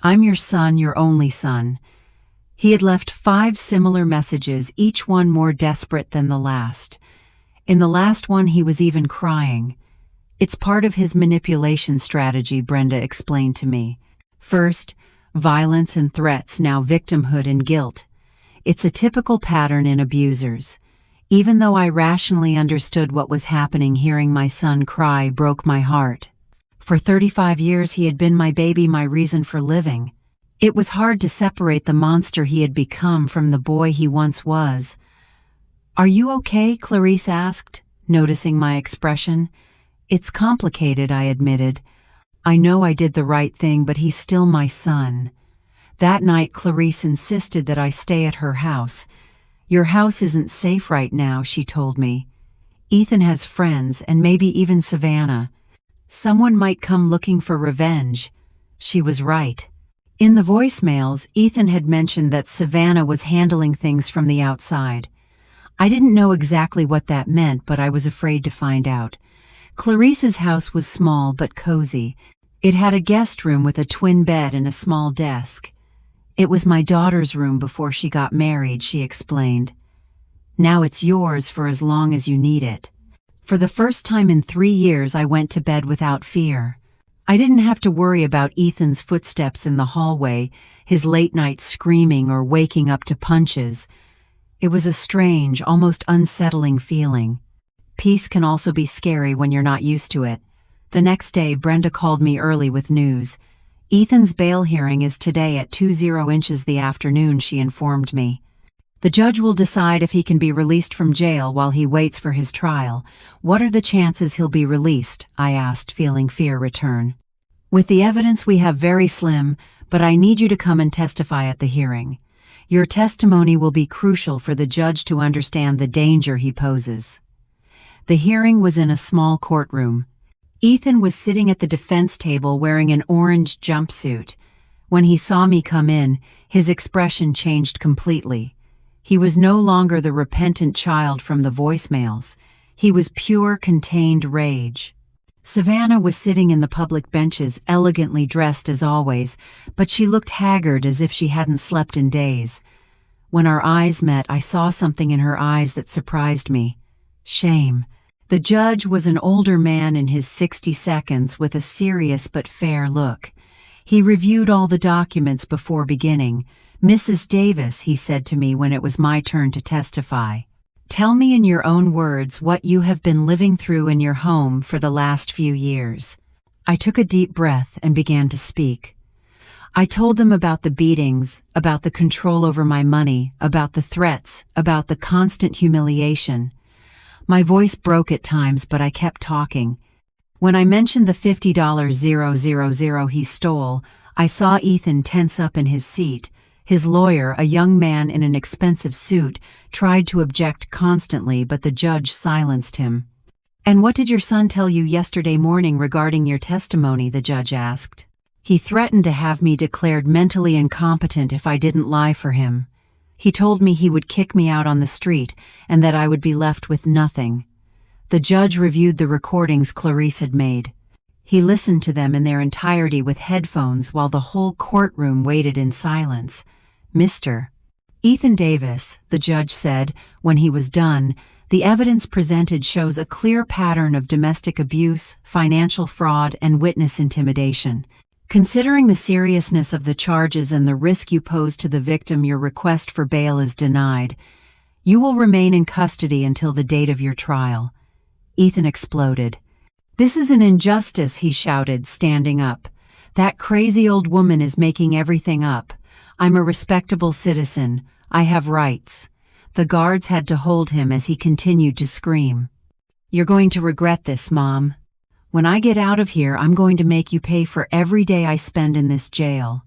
I'm your son, your only son." He had left 5 similar messages, each one more desperate than the last. In the last one, he was even crying. "It's part of his manipulation strategy," Brenda explained to me. "First, violence and threats, now victimhood and guilt. It's a typical pattern in abusers. Even though I rationally understood what was happening, hearing my son cry broke my heart. For 35 years, he had been my baby, my reason for living. It was hard to separate the monster he had become from the boy he once was." "Are you okay?" Clarice asked, noticing my expression. "It's complicated," I admitted. "I know I did the right thing, but he's still my son." That night, Clarice insisted that I stay at her house. "Your house isn't safe right now," she told me. Ethan has friends and maybe even Savannah. Someone might come looking for revenge. She was right. In the voicemails, Ethan had mentioned that Savannah was handling things from the outside. I didn't know exactly what that meant, but I was afraid to find out. Clarice's house was small but cozy. It had a guest room with a twin bed and a small desk. It was my daughter's room before she got married, she explained. Now it's yours for as long as you need it. For the first time in 3 years, I went to bed without fear. I didn't have to worry about Ethan's footsteps in the hallway, his late-night screaming or waking up to punches. It was a strange, almost unsettling feeling. Peace can also be scary when you're not used to it. The next day, Brenda called me early with news. Ethan's bail hearing is today at 2:00 the afternoon, she informed me. The judge will decide if he can be released from jail while he waits for his trial. What are the chances he'll be released? I asked, feeling fear return. With the evidence we have, very slim, but I need you to come and testify at the hearing. Your testimony will be crucial for the judge to understand the danger he poses. The hearing was in a small courtroom. Ethan was sitting at the defense table wearing an orange jumpsuit. When he saw me come in, his expression changed completely. He was no longer the repentant child from the voicemails. He was pure, contained rage. Savannah was sitting in the public benches, elegantly dressed as always, but she looked haggard as if she hadn't slept in days. When our eyes met, I saw something in her eyes that surprised me. Shame. The judge was an older man in his 60s with a serious but fair look. He reviewed all the documents before beginning. "Mrs. Davis," he said to me when it was my turn to testify, "tell me in your own words what you have been living through in your home for the last few years." I took a deep breath and began to speak. I told them about the beatings, about the control over my money, about the threats, about the constant humiliation. My voice broke at times, but I kept talking. When I mentioned the $50,000 he stole, I saw Ethan tense up in his seat. His lawyer, a young man in an expensive suit, tried to object constantly, but the judge silenced him. "And what did your son tell you yesterday morning regarding your testimony?" the judge asked. "He threatened to have me declared mentally incompetent if I didn't lie for him. He told me he would kick me out on the street and that I would be left with nothing." The judge reviewed the recordings Clarice had made. He listened to them in their entirety with headphones while the whole courtroom waited in silence. "Mr. Ethan Davis," the judge said when he was done, "the evidence presented shows a clear pattern of domestic abuse, financial fraud, and witness intimidation. Considering the seriousness of the charges and the risk you pose to the victim, your request for bail is denied. You will remain in custody until the date of your trial." Ethan exploded. "This is an injustice," he shouted, standing up. "That crazy old woman is making everything up. I'm a respectable citizen. I have rights." The guards had to hold him as he continued to scream. "You're going to regret this, Mom. When I get out of here, I'm going to make you pay for every day I spend in this jail."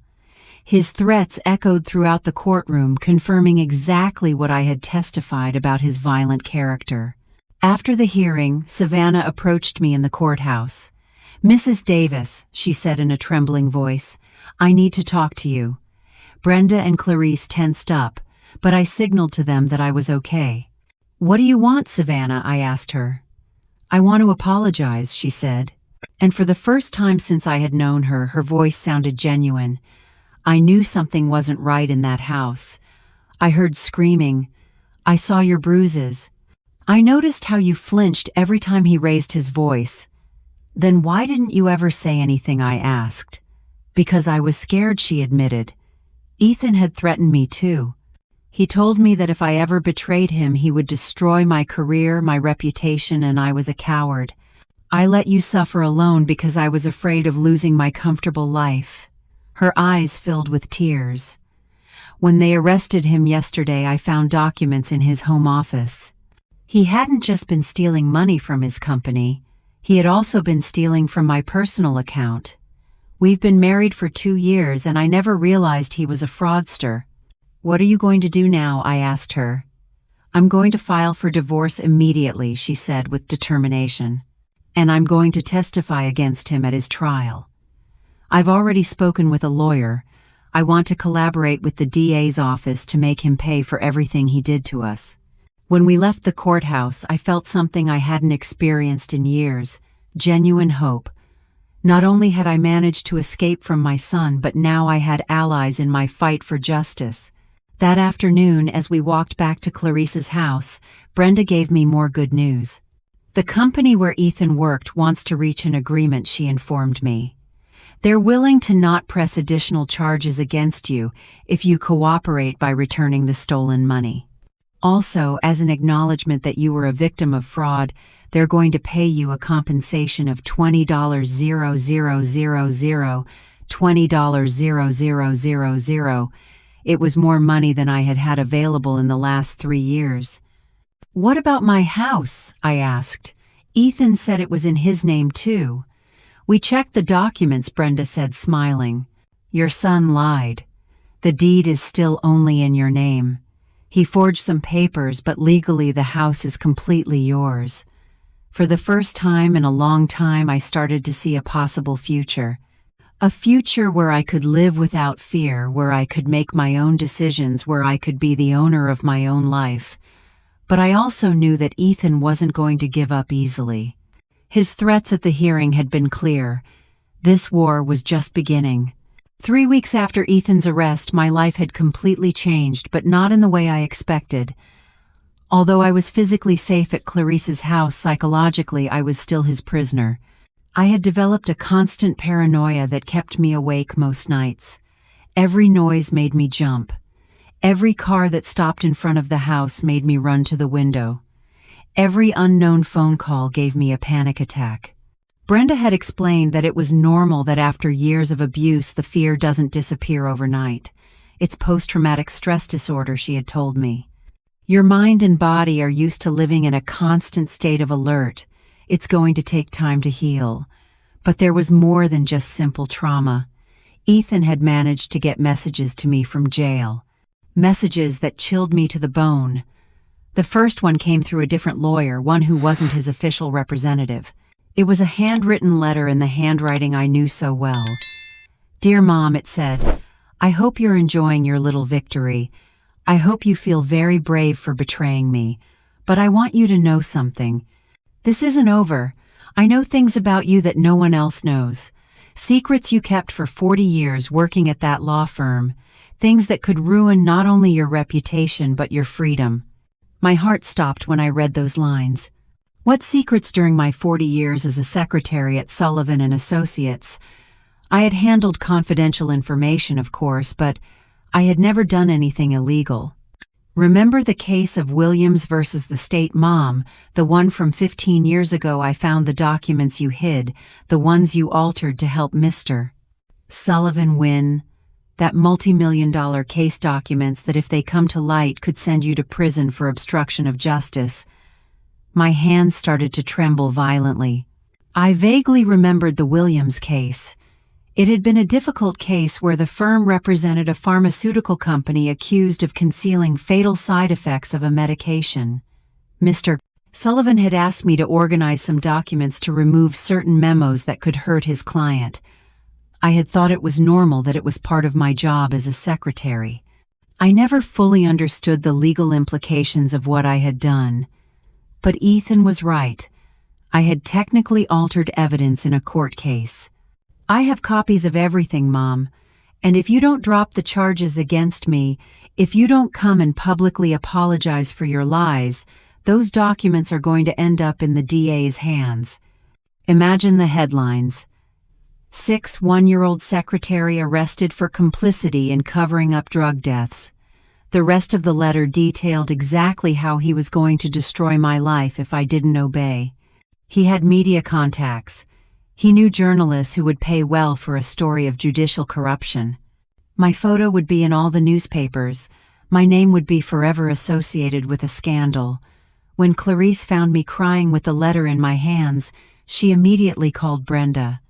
His threats echoed throughout the courtroom, confirming exactly what I had testified about his violent character. After the hearing, Savannah approached me in the courthouse. "Mrs. Davis," she said in a trembling voice, "I need to talk to you." Brenda and Clarice tensed up, but I signaled to them that I was okay. "What do you want, Savannah?" I asked her. "I want to apologize," she said. And for the first time since I had known her, her voice sounded genuine. "I knew something wasn't right in that house. I heard screaming. I saw your bruises. I noticed how you flinched every time he raised his voice." "Then why didn't you ever say anything?" I asked. "Because I was scared," she admitted. "Ethan had threatened me too. He told me that if I ever betrayed him, he would destroy my career, my reputation, and I was a coward. I let you suffer alone because I was afraid of losing my comfortable life." Her eyes filled with tears. "When they arrested him yesterday, I found documents in his home office. He hadn't just been stealing money from his company. He had also been stealing from my personal account. We've been married for 2 years, and I never realized he was a fraudster." "What are you going to do now?" I asked her. I'm going to file for divorce immediately, she said with determination. And I'm going to testify against him at his trial. I've already spoken with a lawyer. I want to collaborate with the DA's office to make him pay for everything he did to us. When we left the courthouse, I felt something I hadn't experienced in years, genuine hope. Not only had I managed to escape from my son, but now I had allies in my fight for justice. That afternoon, as we walked back to Clarice's house, Brenda gave me more good news. The company where Ethan worked wants to reach an agreement, she informed me. They're willing to not press additional charges against you if you cooperate by returning the stolen money. Also, as an acknowledgement that you were a victim of fraud, they're going to pay you a compensation of $20,000. It was more money than I had had available in the last 3 years. What about my house? I asked. Ethan said it was in his name too. We checked the documents, Brenda said, smiling. Your son lied. The deed is still only in your name. He forged some papers, but legally the house is completely yours. For the first time in a long time, I started to see a possible future. A future where I could live without fear, where I could make my own decisions, where I could be the owner of my own life. But I also knew that Ethan wasn't going to give up easily. His threats at the hearing had been clear. This war was just beginning. 3 weeks after Ethan's arrest, my life had completely changed, but not in the way I expected. Although I was physically safe at Clarice's house, psychologically I was still his prisoner. I had developed a constant paranoia that kept me awake most nights. Every noise made me jump. Every car that stopped in front of the house made me run to the window. Every unknown phone call gave me a panic attack. Brenda had explained that it was normal that after years of abuse the fear doesn't disappear overnight. It's post-traumatic stress disorder, she had told me. Your mind and body are used to living in a constant state of alert. It's going to take time to heal. But there was more than just simple trauma. Ethan had managed to get messages to me from jail. Messages that chilled me to the bone. The first one came through a different lawyer, one who wasn't his official representative. It was a handwritten letter in the handwriting I knew so well. Dear Mom, it said, I hope you're enjoying your little victory. I hope you feel very brave for betraying me. But I want you to know something. This isn't over. I know things about you that no one else knows. Secrets you kept for 40 years working at that law firm. Things that could ruin not only your reputation but your freedom. My heart stopped when I read those lines. What secrets during my 40 years as a secretary at Sullivan and Associates? I had handled confidential information, of course, but I had never done anything illegal. Remember the case of Williams versus the state, Mom, the one from 15 years ago? I found the documents you hid, the ones you altered to help Mr. Sullivan win. That multi-million-dollar case documents that, if they come to light, could send you to prison for obstruction of justice. My hands started to tremble violently. I vaguely remembered the Williams case. It had been a difficult case where the firm represented a pharmaceutical company accused of concealing fatal side effects of a medication. Mr. Sullivan had asked me to organize some documents to remove certain memos that could hurt his client. I had thought it was normal, that it was part of my job as a secretary. I never fully understood the legal implications of what I had done. But Ethan was right. I had technically altered evidence in a court case. I have copies of everything, Mom, and if you don't drop the charges against me, if you don't come and publicly apologize for your lies, those documents are going to end up in the DA's hands. Imagine the headlines. 6 one-year-old secretary arrested for complicity in covering up drug deaths. The rest of the letter detailed exactly how he was going to destroy my life if I didn't obey. He had media contacts. He knew journalists who would pay well for a story of judicial corruption. My photo would be in all the newspapers. My name would be forever associated with a scandal. When Clarice found me crying with the letter in my hands, she immediately called Brenda.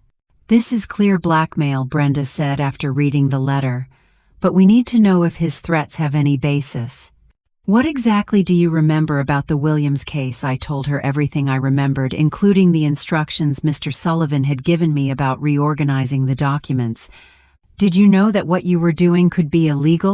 This is clear blackmail, Brenda said after reading the letter. But we need to know if his threats have any basis. What exactly do you remember about the Williams case? I told her everything I remembered, including the instructions Mr. Sullivan had given me about reorganizing the documents. Did you know that what you were doing could be illegal?